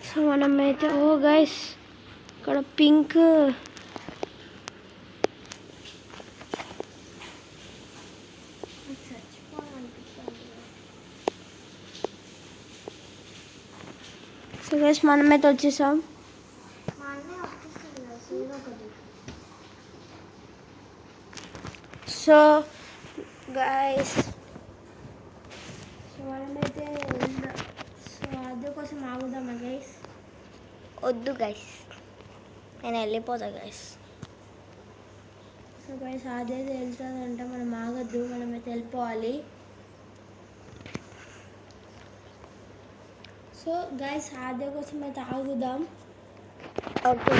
So మనమైతే guys ఇక్కడ pink so guys మనమైతే వచ్చేసాం. సో గైస్ సో మనమైతే సో అదే కోసం ఆగుదామా గైస్? వద్దు గైస్, నేను వెళ్ళిపోతా గైస్. సో గైస్ అదైతే వెళ్తుందంటే మనం ఆగద్దు, మనమైతే వెళ్ళిపోవాలి. సో గైస్ అదే కోసం అయితే ఆగుదాం. ఓకే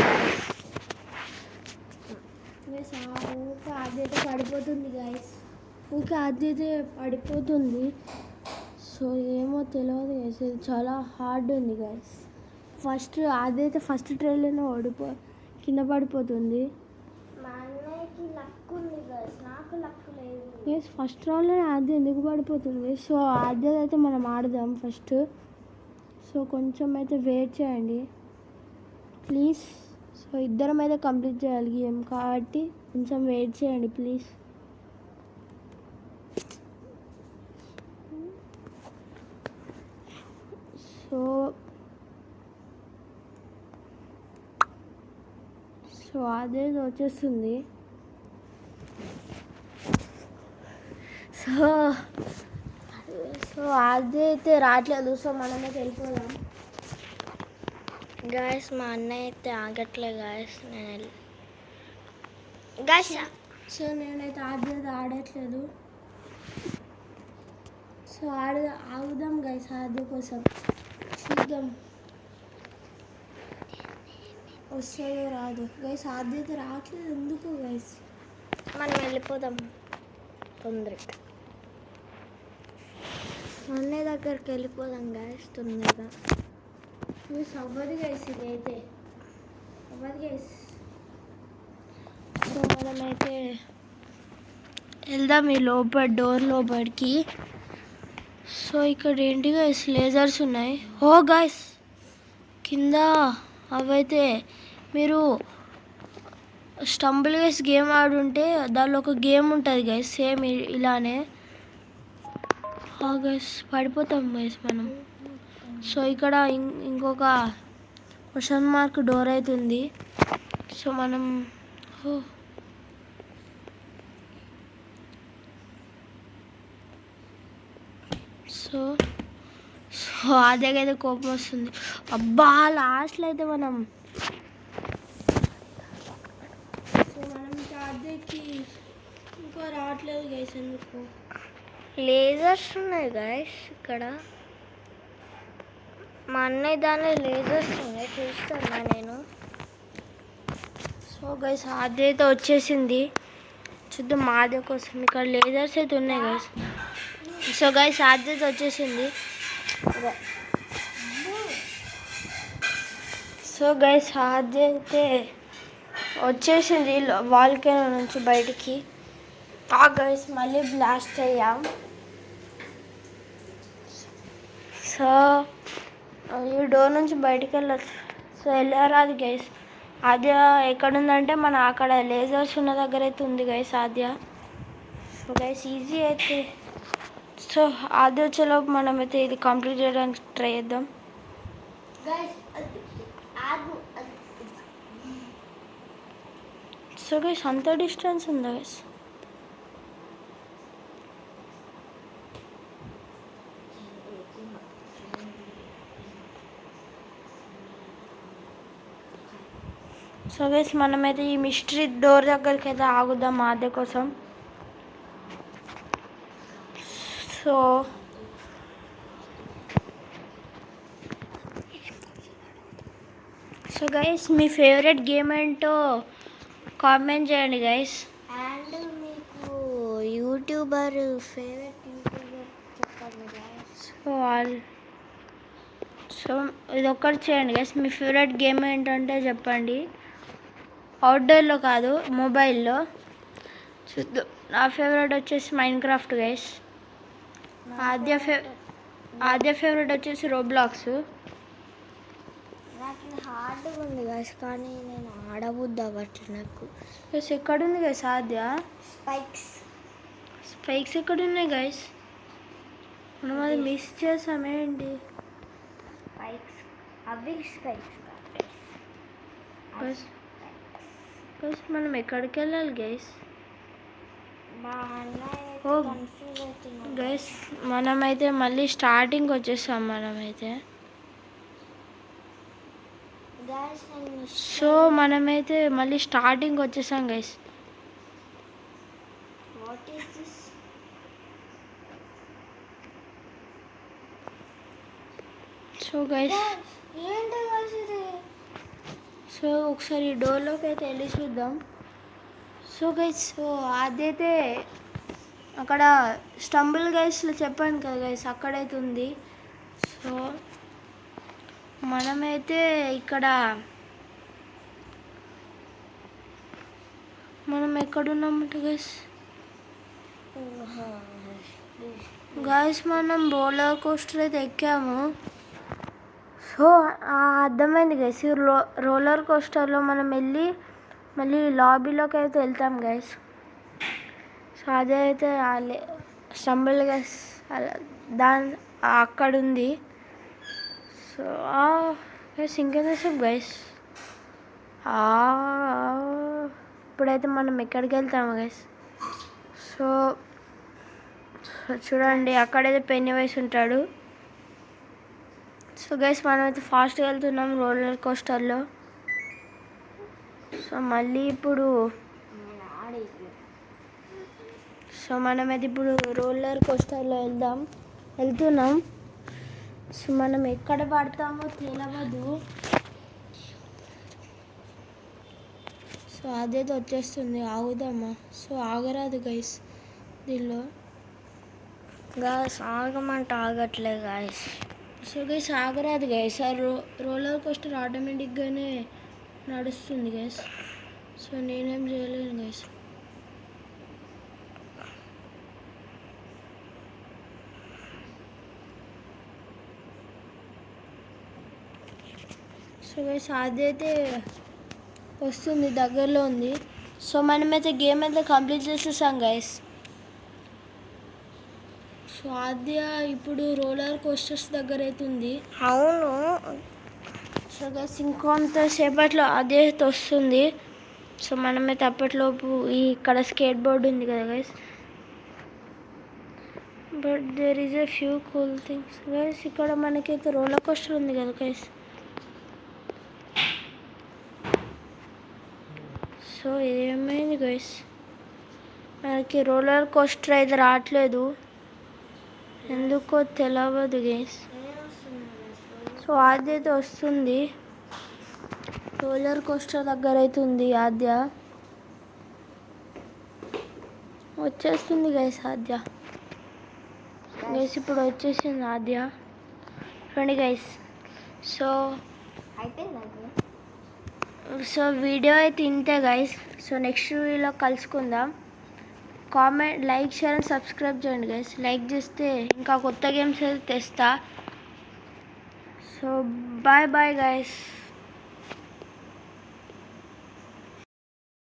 గైస్ ఊకే అదైతే పడిపోతుంది గైస్, ఊకే అదైతే పడిపోతుంది. సో ఏమో తెలియదు గైస్, ఇది చాలా హార్డ్ ఉంది గైస్. అదైతే ఫస్ట్ ట్రైల్లోనే కింద పడిపోతుంది. మా అన్నయ్యకి లక్ ఉంది గైస్, నాకు లక్ లేదు గైస్. ఫస్ట్ రౌండ్లోనే అది ఎందుకు పడిపోతుంది? సో అదేదైతే మనం ఆడదాం ఫస్ట్. సో కొంచెం అయితే వెయిట్ చేయండి ప్లీజ్. సో ఇద్దరం అయితే కంప్లీట్ చేయాలి గేమ్ కాబట్టి కొంచెం వెయిట్ చేయండి ప్లీజ్. సో సో అదే వచ్చేస్తుంది. సో సో అదైతే రావట్లేదు. సో మనమైతే వెళ్ళిపోదాం గాయస్. మా అన్నయ్య అయితే ఆగట్లే గాయస్, నేను గాయస్. సో నేనైతే ఆడట్లేదు. సో ఆగుదాం గైస్, ఆడే కోసం చూద్దాం వస్తుందో రాదు గైస్. ఆడైతే రావట్లేదు ఎందుకు గైస్? మనం వెళ్ళిపోదాం తొందరగా, అన్నయ్య దగ్గరికి వెళ్ళిపోదాం గాయస్ తొందరగా. గైస్ అవ్వదు గైస్, ఇదైతే అవ్వదు గైస్. సో మనమైతే వెళ్దాం ఈ డోర్ లోపలికి. సో ఇక్కడ ఏంటి గైస్, లేజర్స్ ఉన్నాయి. గైస్ కింద అవైతే మీరు స్టంబుల్ గైస్ గేమ్ ఆడుంటే దానిలో ఒక గేమ్ ఉంటుంది గైస్, సేమ్ ఇలానే. గైస్ పడిపోతాం గైస్ మనం. సో ఇక్కడ ఇంకొక క్వశ్చన్ మార్క్ డోర్ అయితే ఉంది. సో మనం సో సో అదేగైతే కోపం వస్తుంది. అబ్బా లాస్ట్లో అయితే మనం అదేకి ఇంకో రావట్లేదు గైస్ ఎందుకు? లేజర్స్ ఉన్నాయి గాయస్ ఇక్కడ. మా అన్నయ్య దానిలో లేజర్స్ ఉన్నాయి, చూస్తున్నా నేను. సో గైస్ అదైతే వచ్చేసింది, చూద్దాం ఆదే కోసం. ఇక్కడ లేజర్స్ అయితే ఉన్నాయి గైస్. సో గైస్ అదైతే వచ్చేసింది. సో గైస్ అదైతే వచ్చేసింది వాల్కెనో నుంచి బయటికి. గైస్ మళ్ళీ బ్లాస్ట్ అయ్యాం. సో ఈ డోర్ నుంచి బయటికి వెళ్ళచ్చు. So వెళ్ళరాదు guys. ఆద్య ఎక్కడుందంటే మన అక్కడ లేజర్స్ ఉన్న దగ్గర అయితే ఉంది గైస్ ఆద్య. సో గైస్ ఈజీ అయితే. సో ఆద్య వచ్చేలోపు మనమైతే ఇది కంప్లీట్ చేయడానికి ట్రై చేద్దాం. సో గైస్ అంత డిస్టెన్స్ ఉందా గైస్? సో గైస్ మనమైతే ఈ మిస్టరీ డోర్ దగ్గరికి అయితే ఆగుదాం ఆద్య కోసం. సో గైస్ మీ ఫేవరెట్ గేమ్ ఏంటో కామెంట్ చేయండి గైస్. అండ్ మీకు ఫేవరెట్ యూట్యూబర్ చెప్పండి గైస్. సో ఇది ఒక్కటి చేయండి గైస్. మీ ఫేవరెట్ గేమ్ ఏంటంటే చెప్పండి. అవుట్డోర్లో కాదు, మొబైల్లో. చూద్దాం. నా ఫేవరెట్ వచ్చేసి మైన్క్రాఫ్ట్ గైస్. ఆద్య ఫేవరెట్ వచ్చేసి రోబ్లాక్స్. నాకు హార్డ్గా ఉంది గైస్, కానీ నేను ఆడబుద్ది అవ్వట్లేదు నాకు. గైస్ ఎక్కడుంది గైస్ ఆద్య? స్పైక్స్ ఎక్కడున్నాయి గైస్? మనం అది మిస్ చేసామేంటి? అవి స్పైక్స్ గైస్ గైస్ మనం ఎక్కడికి వెళ్ళాలి గైస్? ఓ కన్ఫ్యూజ్ అవుతున్నాను గైస్ మనమైతే మళ్ళీ స్టార్టింగ్ వచ్చేసాం మనమైతే. గైస్. నేను సో మనమైతే మళ్ళీ స్టార్టింగ్ వచ్చేసాం guys. What is this? So guys ఏంటి గైస్ ఇది? సో ఒకసారి డోర్లోకి అయితే వెళ్ళి చూద్దాం. సో గైస్ సో అదైతే అక్కడ స్టంబుల్ గైస్లో చెప్పాను కదా గైస్, అక్కడైతే ఉంది. సో మనమైతే ఇక్కడ మనం ఎక్కడున్నామంట గైస్? గైస్ మనం రోలర్ కోస్టర్ అయితే ఎక్కాము. సో అర్థమైంది గైస్, రోలర్ కోస్టర్లో మనం వెళ్ళి మళ్ళీ లాబీలోకి అయితే వెళ్తాం గైస్. సో అదే అయితే స్టంబుల్ గైస్ దాని అక్కడ ఉంది. సో గైస్ ఇంకేసేపు గైస్ ఇప్పుడైతే మనం ఎక్కడికి వెళ్తాము గైస్? సో చూడండి అక్కడైతే పెన్నీ వైస్ ఉంటాడు. సో గైస్ మనమైతే ఫాస్ట్గా వెళ్తున్నాం రోలర్ కోస్టర్లో. సో మళ్ళీ ఇప్పుడు మనమైతే ఇప్పుడు రోలర్ కోస్టర్లో వెళ్తున్నాం. సో మనం ఎక్కడ పడతామో తెలియదు. సో అదైతే వచ్చేస్తుంది, ఆగుదామా? సో ఆగరాదు గైస్ దీనిలో. గైస్ ఆగమంటే ఆగట్లేదు గైస్. సో గైస్ ఆగరాదు గైస్, ఆ రోలర్ కోస్టర్ ఆటోమేటిక్గానే నడుస్తుంది గైస్. సో నేనేం చేయలేను గైస్. సో గైస్ అదైతే వస్తుంది, దగ్గరలో ఉంది. సో మనమైతే గేమ్ అయితే కంప్లీట్ చేసేసాం గైస్. సో ఆద్య ఇప్పుడు రోలర్ కోస్టర్స్ దగ్గర అయితే ఉంది. అవును. సో గైస్ ఇంకొంతసేపట్లో అదే వస్తుంది. సో మనమైతే అప్పట్లోపు ఇక్కడ స్కేట్ బోర్డ్ ఉంది కదా guys. But there is a few cool things guys. ఇక్కడ మనకైతే రోలర్ కోస్టర్ ఉంది కదా గైస్. సో ఏమైంది గైస్, మనకి రోలర్ కోస్టర్ అయితే రావట్లేదు, ఎందుకో తెలియదు గైస్. సో ఆద్య అయితే వస్తుంది, రోలర్ కోస్టర్ దగ్గర అయితే ఉంది ఆద్య, వచ్చేస్తుంది గైస్ ఆద్య. గైస్ ఇప్పుడు వచ్చేసింది ఆద్య, చూడండి గైస్. సో వీడియో అయితే ఇంతే గైస్. సో నెక్స్ట్ వీడియోలో కలుసుకుందాం. Comment, like, share and subscribe చేయండి గైస్. లైక్ చేస్తే ఇంకా కొత్త గేమ్స్ అయితే తెస్తా. So bye bye guys.